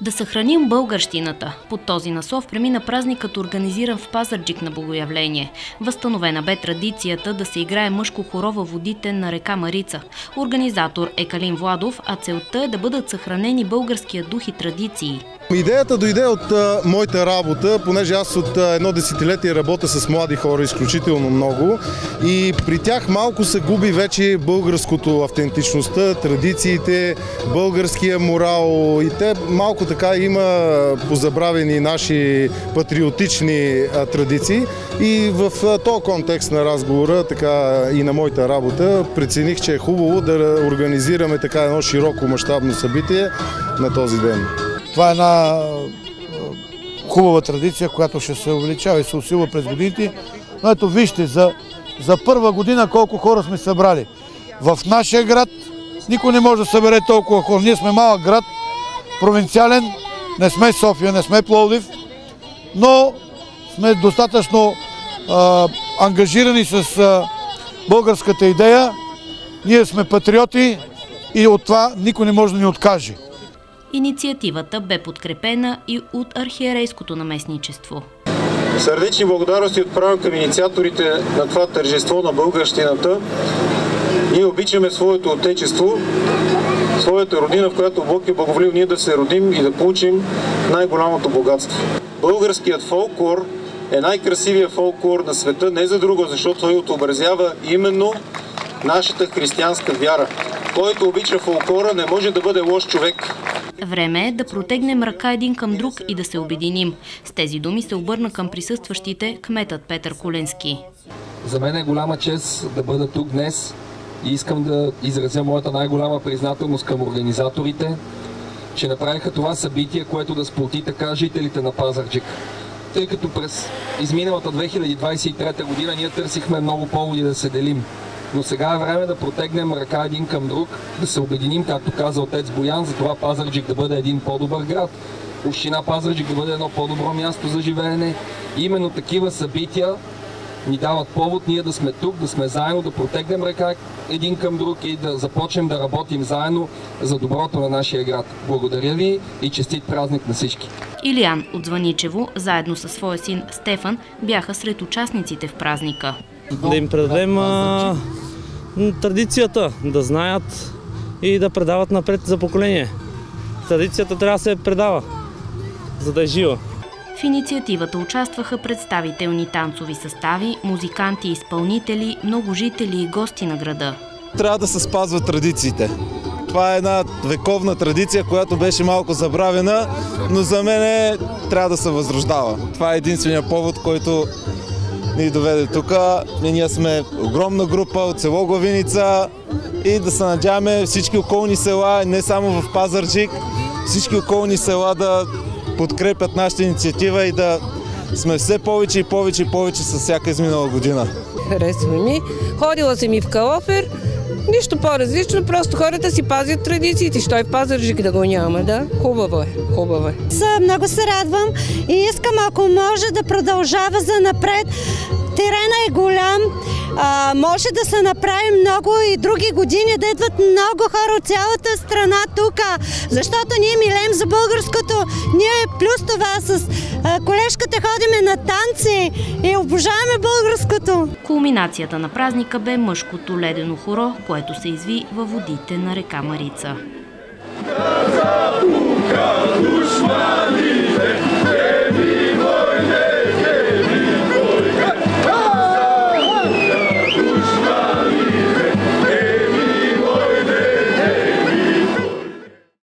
Да съхраним българщината. Под този наслов премина празникът, организиран в Пазарджик на Богоявление. Възстановена бе традицията да се играе мъжко хоро във водите на река Марица. Организатор е Калин Владов, а целта е да бъдат съхранени българския дух и традиции. Идеята дойде от моята работа, понеже аз от едно десетилетие работя с млади хора изключително много и при тях малко се губи вече българското автентичността, традициите, българския морал и те малко така има позабравени наши патриотични традиции и в този контекст на разговора, така и на моята работа, прецених, че е хубаво да организираме така едно широко мащабно събитие на този ден. Това е една хубава традиция, която ще се увеличава и се усилва през годините. Но ето вижте, за първа година колко хора сме събрали. В нашия град никой не може да събере толкова хора. Ние сме малък град, провинциален, не сме София, не сме Пловдив, но сме достатъчно ангажирани с българската идея. Ние сме патриоти и от това никой не може да ни откаже. Инициативата бе подкрепена и от архиерейското наместничество. Сърдечни благодарности отправям към инициаторите на това тържество на българщината. Ние обичаме своето отечество, своята родина, в която Бог е благоволил ние да се родим и да получим най-голямото богатство. Българският фолклор е най-красивият фолклор на света, не за друго, защото той отобразява именно нашата християнска вяра. Който обича фолклора, не може да бъде лош човек. Време е да протегнем ръка един към друг и да се обединим. С тези думи се обърна към присъстващите кметът Петър Куленски. За мен е голяма чест да бъда тук днес и искам да изразя моята най-голяма признателност към организаторите, че направиха това събитие, което да сплоти така жителите на Пазарджик. Тъй като през изминалата 2023 година ние търсихме много поводи да се делим. Но сега е време да протегнем ръка един към друг, да се обединим, както каза отец Боян, за това Пазарджик да бъде един по-добър град. Община Пазарджик да бъде едно по-добро място за живеене. И именно такива събития ни дават повод ние да сме тук, да сме заедно, да протегнем ръка един към друг и да започнем да работим заедно за доброто на нашия град. Благодаря ви и честит празник на всички! Илиян от Звъничево, заедно със своя син Стефан, бяха сред участниците в празника. Да им предадем традицията, да знаят и да предават напред за поколение. Традицията трябва да се предава, за да е жива. В инициативата участваха представителни танцови състави, музиканти, изпълнители, много жители и гости на града. Трябва да се спазват традициите. Това е една вековна традиция, която беше малко забравена, но за мен трябва да се възрождава. Това е единствения повод, който ни доведе тук. Ние сме огромна група от село Главиница и да се надяваме всички околни села, не само в Пазарджик, всички околни села да подкрепят нашата инициатива и да сме все повече и повече и повече с всяка изминала година. Харесва ми. Ходила съм и в Калофер. Нищо по-различно, просто хората си пазят традициите. Що и в Пазарджик да го няма, да? Хубаво е, хубаво е. Много се радвам и искам, ако може, да продължава за напред. Терена е голям, може да се направи много и други години, да идват много хора от цялата страна тук, защото ние милеем за българското. Ние плюс това с колежката ходиме на танци и обожаваме българското. Кулминацията на празника бе мъжкото ледено хоро, което се изви във водите на река Марица.